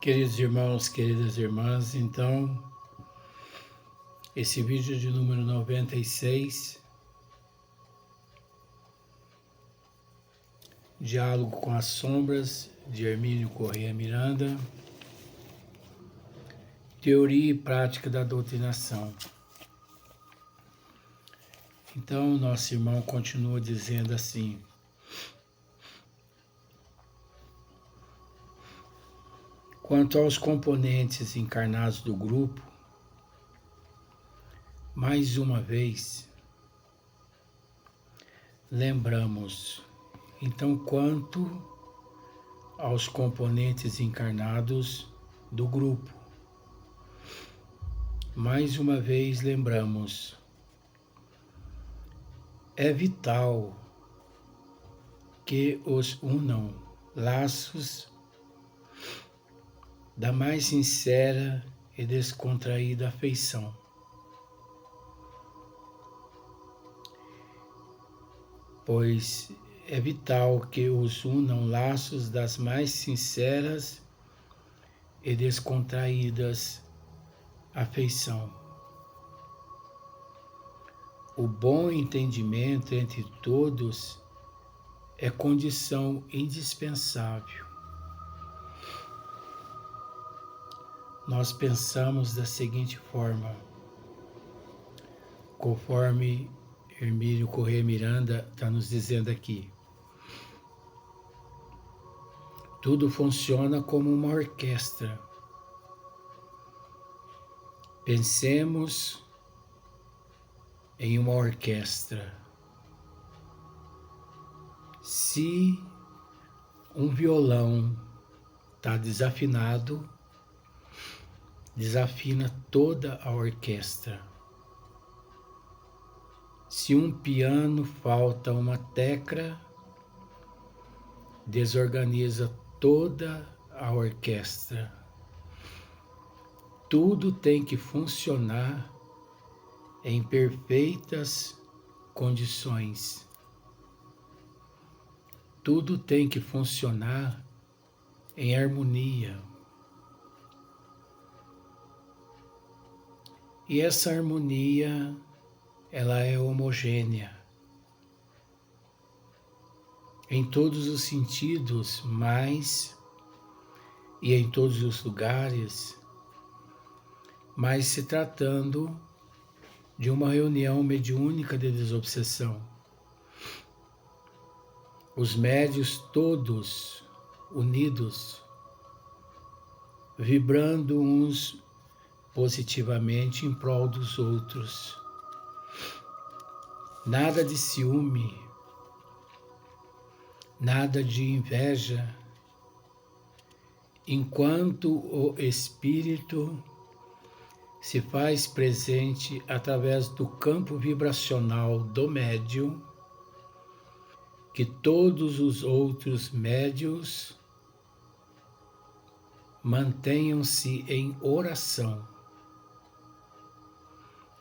Queridos irmãos, queridas irmãs, então, esse vídeo de número 96, Diálogo com as Sombras, de Hermínio Corrêa Miranda, Teoria e Prática da Doutrinação. Então, nosso irmão continua dizendo assim: quanto aos componentes encarnados do grupo, mais uma vez, lembramos, então, quanto aos componentes encarnados do grupo, mais uma vez lembramos, é vital que os unam laços da mais sincera e descontraída afeição. Pois é vital que os unam laços das mais sinceras e descontraídas afeição. O bom entendimento entre todos é condição indispensável. Nós pensamos da seguinte forma, conforme Hermínio Corrêa Miranda está nos dizendo aqui. Tudo funciona como uma orquestra. Pensemos em uma orquestra. Se um violão está desafinado, desafina toda a orquestra. Se um piano falta uma tecla, desorganiza toda a orquestra. Tudo tem que funcionar em perfeitas condições. Tudo tem que funcionar em harmonia. E essa harmonia, ela é homogênea. Em todos os sentidos, e em todos os lugares, mas se tratando de uma reunião mediúnica de desobsessão. Os médios todos unidos, vibrando uns positivamente em prol dos outros. Nada de ciúme, nada de inveja, enquanto o espírito se faz presente através do campo vibracional do médium, que todos os outros médios mantenham-se em oração.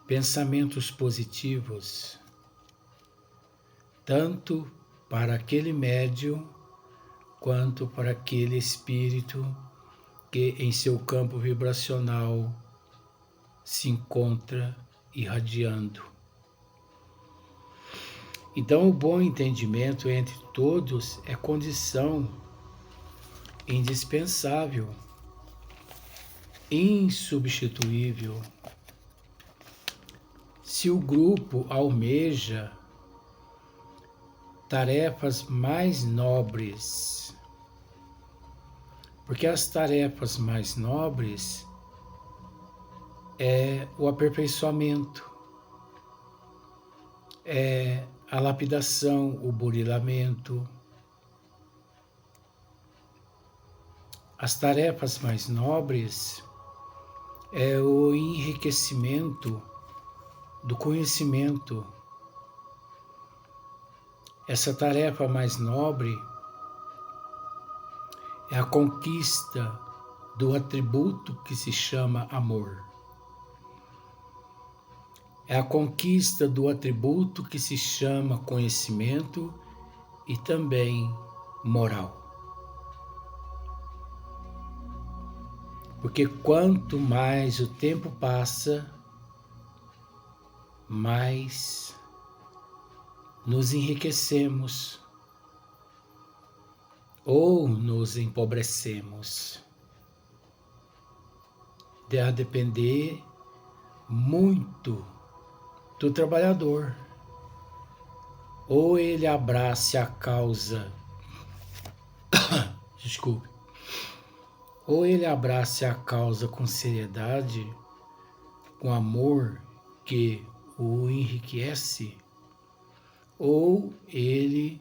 Pensamentos positivos, tanto para aquele médium quanto para aquele espírito que em seu campo vibracional se encontra irradiando. Então, o bom entendimento entre todos é condição indispensável, insubstituível. Se o grupo almeja tarefas mais nobres, porque as tarefas mais nobres é o aperfeiçoamento, é a lapidação, o burilamento. As tarefas mais nobres é o enriquecimento do conhecimento. Essa tarefa mais nobre é a conquista do atributo que se chama amor. É a conquista do atributo que se chama conhecimento e também moral. Porque quanto mais o tempo passa, mais nos enriquecemos ou nos empobrecemos. Deve depender muito do trabalhador. Ou ele abrace a causa, desculpe, ou ele abrace a causa com seriedade, com amor que o enriquece, ou ele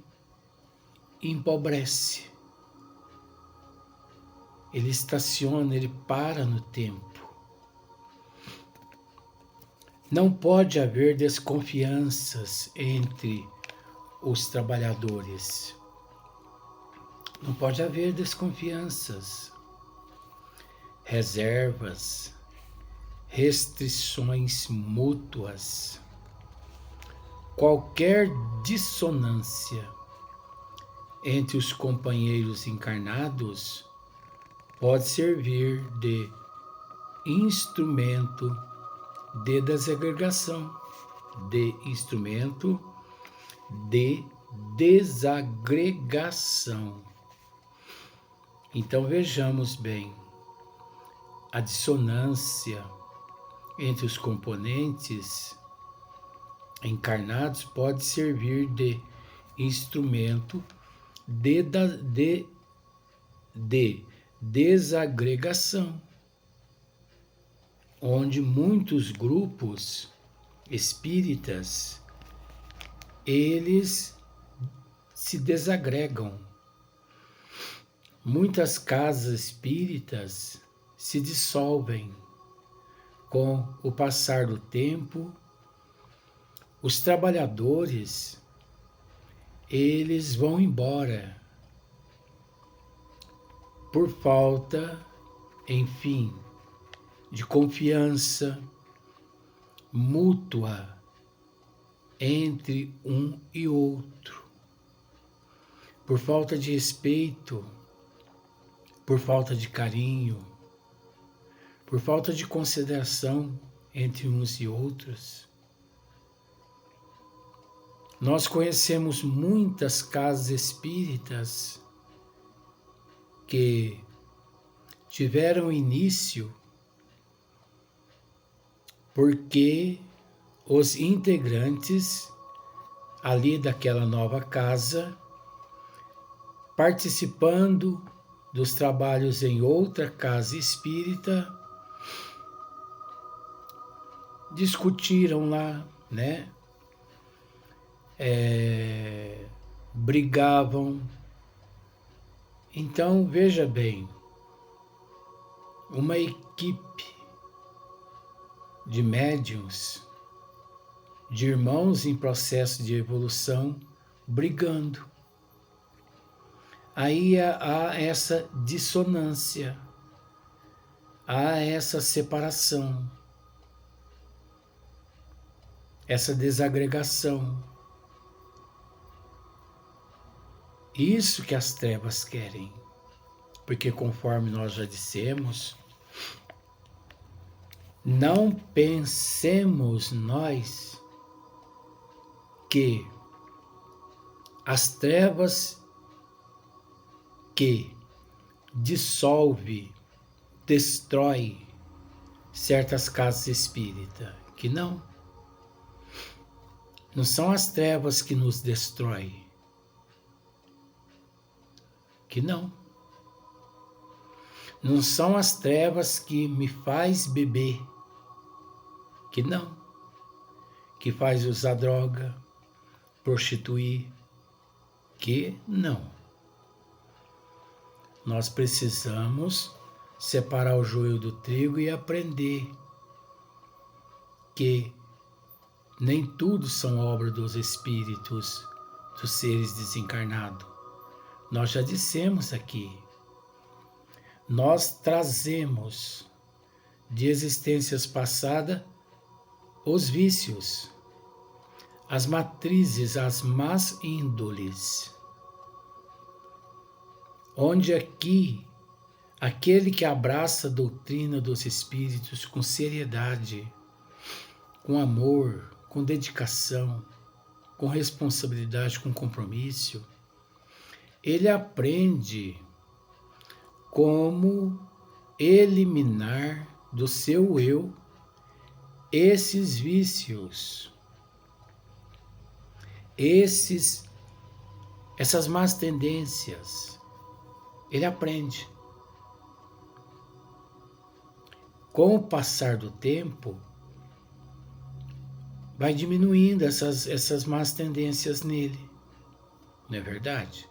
empobrece. Ele estaciona, ele para no tempo. Não pode haver desconfianças entre os trabalhadores. Não pode haver desconfianças, reservas, restrições mútuas. Qualquer dissonância entre os companheiros encarnados pode servir de instrumento de desagregação, de instrumento de desagregação. Então vejamos bem, a dissonância entre os componentes encarnados pode servir de instrumento de desagregação, onde muitos grupos espíritas, eles se desagregam. Muitas casas espíritas se dissolvem com o passar do tempo. Os trabalhadores, eles vão embora por falta, enfim, de confiança mútua entre um e outro, por falta de respeito, por falta de carinho, por falta de consideração entre uns e outros. Nós conhecemos muitas casas espíritas que tiveram início porque os integrantes ali daquela nova casa, participando dos trabalhos em outra casa espírita, discutiram lá, né? Brigavam. Então, veja bem, uma equipe de médiuns, de irmãos em processo de evolução, brigando. Aí há essa dissonância, há essa separação, essa desagregação. Isso que as trevas querem, porque conforme nós já dissemos, não pensemos nós que as trevas que dissolve, destrói certas casas espíritas, que não. Não são as trevas que nos destroem, que não. Não são as trevas que me faz beber, que não. Que faz usar droga, prostituir, que não. Nós precisamos separar o joio do trigo e aprender que nem tudo são obra dos espíritos, dos seres desencarnados. Nós já dissemos aqui, nós trazemos de existências passadas os vícios, as matrizes, as más índoles, onde aqui aquele que abraça a doutrina dos Espíritos com seriedade, com amor, com dedicação, com responsabilidade, com compromisso, ele aprende como eliminar do seu eu esses vícios, essas más tendências. Ele aprende. Com o passar do tempo, vai diminuindo essas más tendências nele. Não é verdade?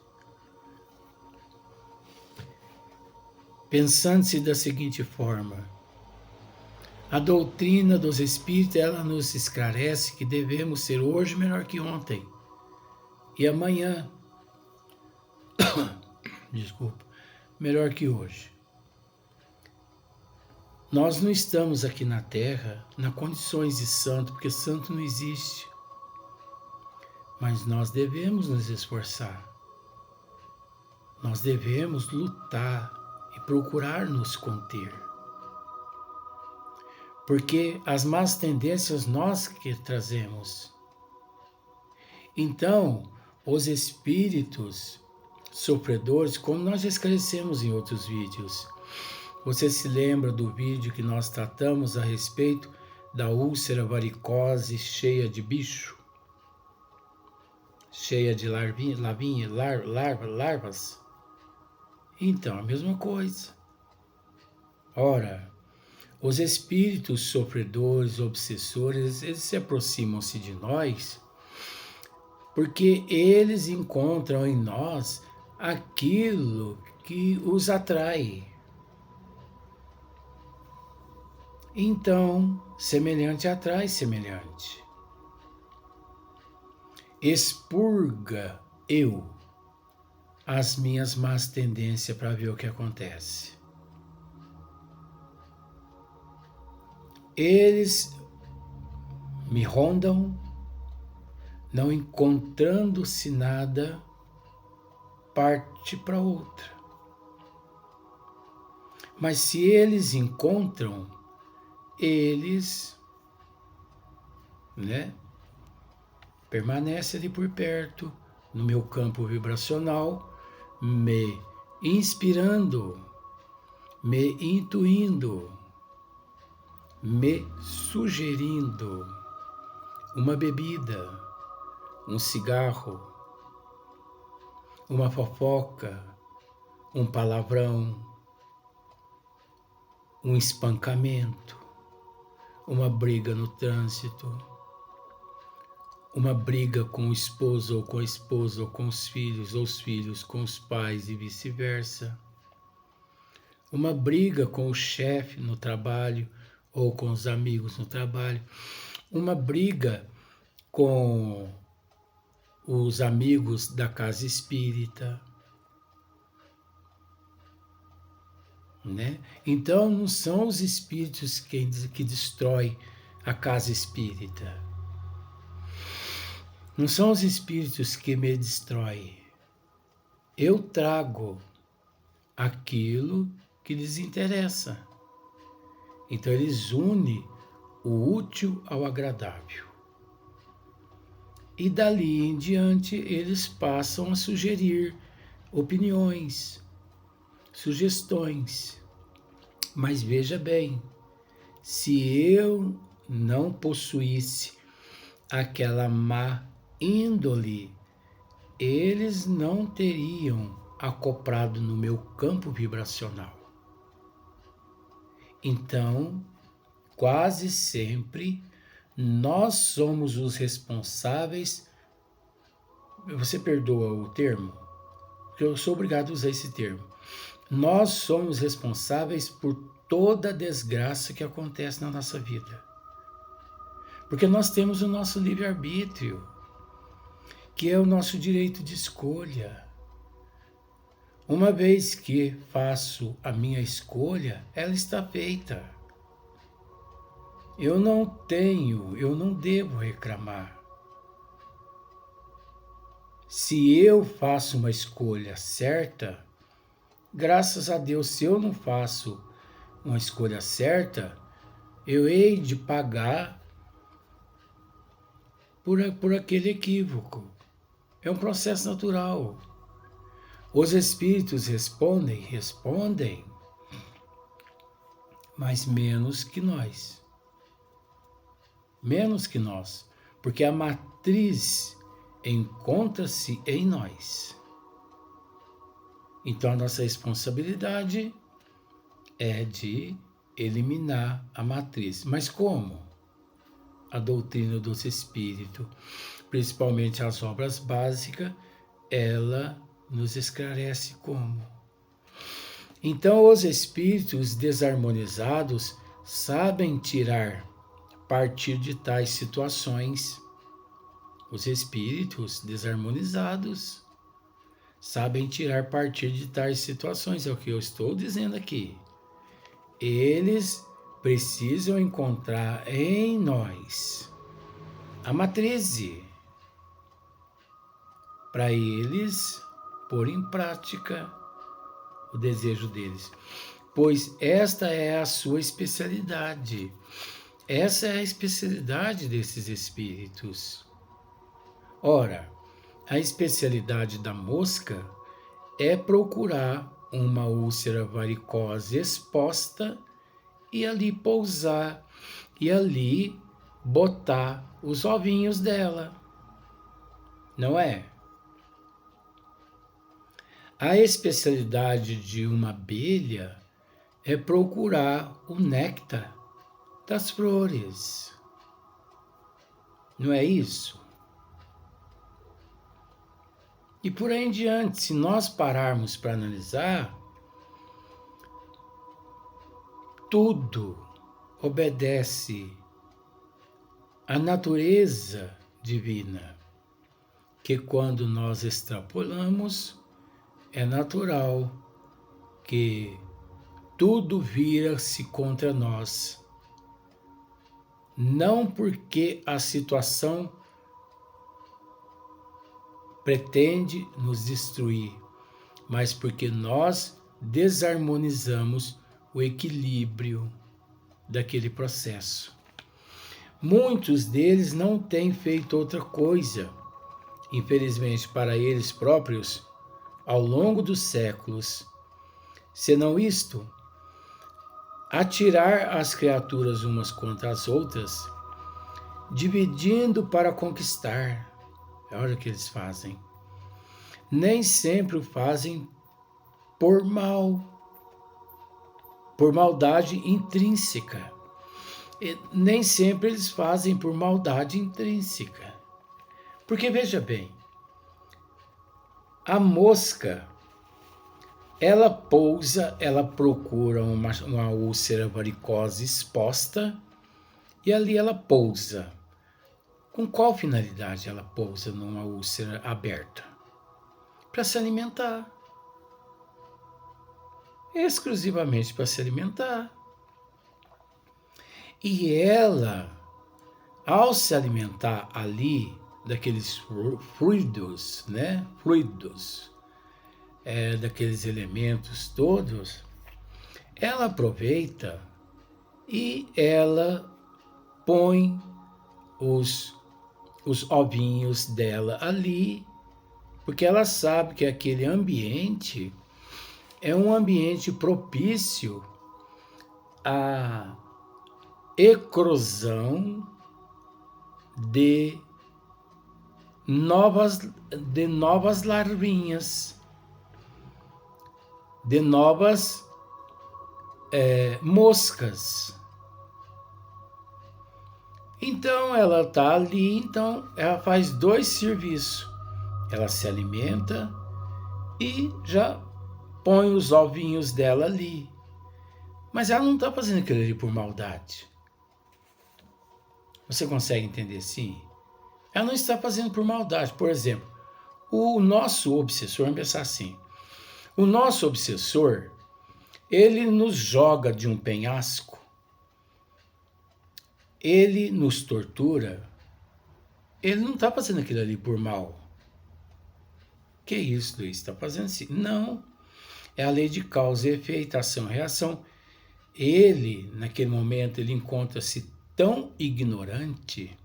Pensando-se da seguinte forma: a doutrina dos Espíritos, ela nos esclarece que devemos ser hoje melhor que ontem. E amanhã, desculpa, melhor que hoje. Nós não estamos aqui na Terra nas condições de santo, porque santo não existe. Mas nós devemos nos esforçar. Nós devemos lutar e procurar nos conter. Porque as más tendências nós que trazemos. Então, os espíritos sofredores, como nós já esclarecemos em outros vídeos, você se lembra do vídeo que nós tratamos a respeito da úlcera varicose cheia de bicho? Cheia de larvas? Então, a mesma coisa. Ora, os espíritos sofredores, obsessores, eles se aproximam-se de nós porque eles encontram em nós aquilo que os atrai. Então, semelhante atrai semelhante. Expurga eu as minhas más tendências para ver o que acontece. Eles me rondam, não encontrando-se nada, parte para outra. Mas se eles encontram, eles, permanecem ali por perto, no meu campo vibracional, me inspirando, me intuindo, me sugerindo uma bebida, um cigarro, uma fofoca, um palavrão, um espancamento, uma briga no trânsito, uma briga com o esposo ou com a esposa ou com os filhos com os pais e vice-versa, uma briga com o chefe no trabalho ou com os amigos no trabalho, uma briga com os amigos da casa espírita, Então não são os espíritos que destroem a casa espírita. Não são os espíritos que me destroem. Eu trago aquilo que lhes interessa. Então eles unem o útil ao agradável. E dali em diante eles passam a sugerir opiniões, sugestões. Mas veja bem, se eu não possuísse aquela má índole, eles não teriam acoplado no meu campo vibracional. Então, quase sempre, nós somos os responsáveis. Você perdoa o termo? Porque eu sou obrigado a usar esse termo. Nós somos responsáveis por toda a desgraça que acontece na nossa vida. Porque nós temos o nosso livre-arbítrio, que é o nosso direito de escolha. Uma vez que faço a minha escolha, ela está feita. Eu não devo reclamar. Se eu faço uma escolha certa, graças a Deus, se eu não faço uma escolha certa, eu hei de pagar por aquele equívoco. É um processo natural. Os espíritos respondem, mas menos que nós. Menos que nós. Porque a matriz encontra-se em nós. Então a nossa responsabilidade é de eliminar a matriz. Mas como? A doutrina dos espíritos, principalmente as obras básicas, ela nos esclarece como. Então os espíritos desarmonizados sabem tirar partido de tais situações. Os espíritos desarmonizados sabem tirar partido de tais situações, é o que eu estou dizendo aqui. Eles precisam encontrar em nós a matriz para eles pôr em prática o desejo deles, pois esta é a sua especialidade. Essa é a especialidade desses espíritos. Ora, a especialidade da mosca é procurar uma úlcera varicose exposta e ali pousar e ali botar os ovinhos dela. Não é? A especialidade de uma abelha é procurar o néctar das flores. Não é isso? E por aí em diante, se nós pararmos para analisar, tudo obedece à natureza divina, que quando nós extrapolamos, é natural que tudo vira-se contra nós. Não porque a situação pretende nos destruir, mas porque nós desarmonizamos o equilíbrio daquele processo. Muitos deles não têm feito outra coisa, infelizmente para eles próprios, ao longo dos séculos, senão isto, atirar as criaturas umas contra as outras, dividindo para conquistar. Olha o que eles fazem. Nem sempre o fazem por mal, por maldade intrínseca. E nem sempre eles fazem por maldade intrínseca. Porque veja bem, a mosca, ela pousa, ela procura uma úlcera varicose exposta e ali ela pousa. Com qual finalidade ela pousa numa úlcera aberta? Para se alimentar. Exclusivamente para se alimentar. E ela, ao se alimentar ali daqueles fluidos, né? Daqueles elementos todos, ela aproveita e ela põe os ovinhos dela ali, porque ela sabe que aquele ambiente é um ambiente propício à eclosão de novas larvinhas, de novas moscas. Então ela está ali, então ela faz dois serviços. Ela se alimenta e já põe os ovinhos dela ali. Mas ela não está fazendo aquilo ali por maldade. Você consegue entender assim? Ela não está fazendo por maldade. Por exemplo, o nosso obsessor, vamos pensar assim, o nosso obsessor, ele nos joga de um penhasco, ele nos tortura, ele não está fazendo aquilo ali por mal. Que isso, Luiz? Está fazendo assim? Não. É a lei de causa e efeito, ação e reação. Ele, naquele momento, ele encontra-se tão ignorante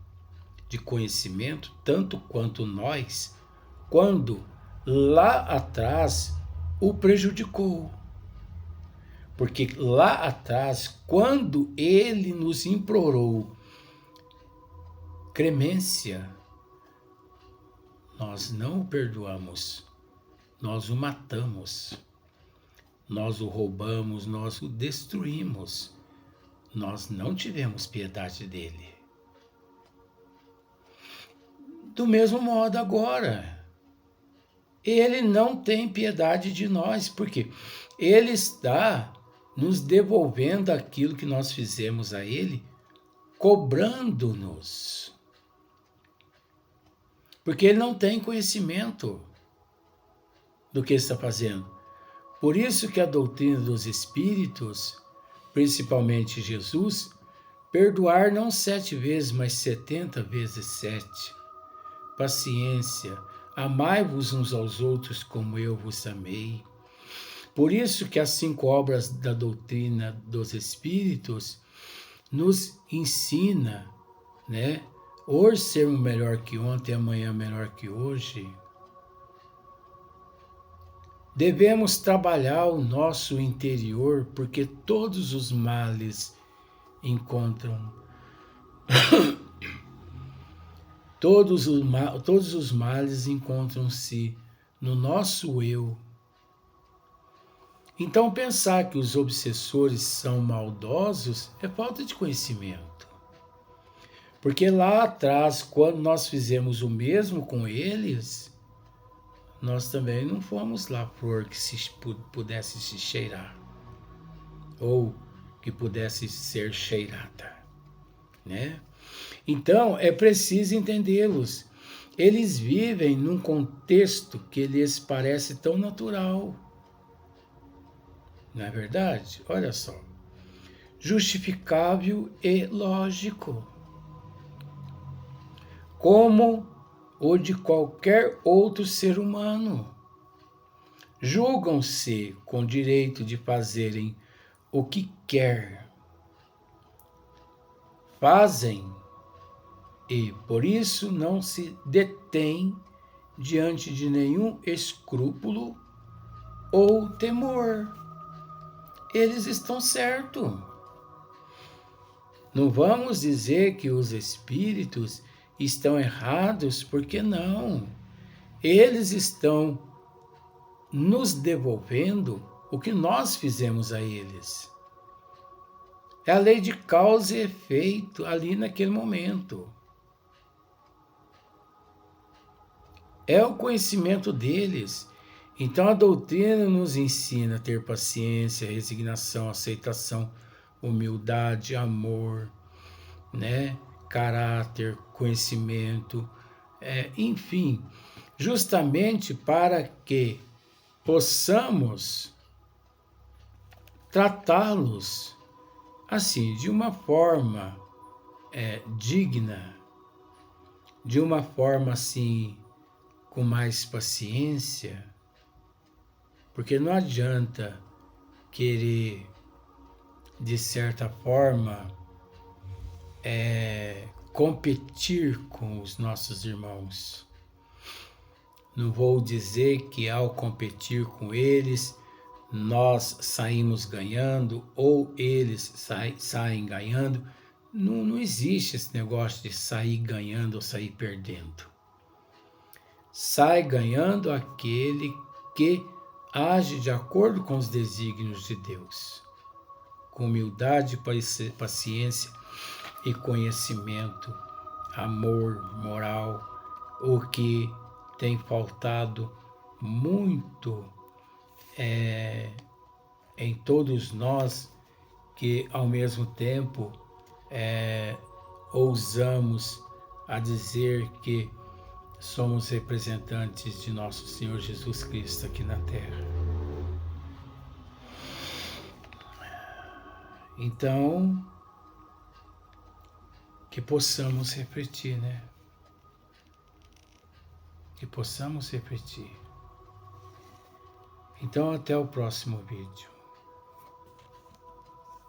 de conhecimento, tanto quanto nós, quando lá atrás o prejudicou. Porque lá atrás, quando ele nos implorou clemência, nós não o perdoamos, nós o matamos, nós o roubamos, nós o destruímos, nós não tivemos piedade dele. Do mesmo modo agora, ele não tem piedade de nós, porque ele está nos devolvendo aquilo que nós fizemos a ele, cobrando-nos. Porque ele não tem conhecimento do que está fazendo. Por isso que a doutrina dos Espíritos, principalmente Jesus, perdoar não 7 vezes, mas 70 vezes 7. Paciência, amai-vos uns aos outros como eu vos amei. Por isso que as 5 obras da doutrina dos Espíritos nos ensina, né? Hoje sermos melhor que ontem, amanhã melhor que hoje. Devemos trabalhar o nosso interior, porque todos os males encontram todos os males encontram-se no nosso eu. Então pensar que os obsessores são maldosos é falta de conhecimento. Porque lá atrás, quando nós fizemos o mesmo com eles, nós também não fomos lá flor que pudesse se cheirar, ou que pudesse ser cheirada, né? Então, é preciso entendê-los. Eles vivem num contexto que lhes parece tão natural. Não é verdade? Olha só. Justificável e lógico. Como o de qualquer outro ser humano. Julgam-se com direito de fazerem o que quer. Fazem e, por isso, não se detêm diante de nenhum escrúpulo ou temor. Eles estão certos. Não vamos dizer que os espíritos estão errados, porque não. Eles estão nos devolvendo o que nós fizemos a eles. É a lei de causa e efeito ali naquele momento. É o conhecimento deles. Então a doutrina nos ensina a ter paciência, resignação, aceitação, humildade, amor, né? Caráter, conhecimento, enfim, justamente para que possamos tratá-los assim, de uma forma digna, de uma forma assim, com mais paciência, porque não adianta querer, de certa forma, competir com os nossos irmãos. Não vou dizer que ao competir com eles, nós saímos ganhando ou eles saem ganhando. Não existe esse negócio de sair ganhando ou sair perdendo. Sai ganhando aquele que age de acordo com os desígnios de Deus, com humildade, paciência e conhecimento, amor, moral, o que tem faltado muito em todos nós, que ao mesmo tempo ousamos a dizer que somos representantes de nosso Senhor Jesus Cristo aqui na Terra. Então, que possamos refletir, né? Que possamos refletir. Então, até o próximo vídeo.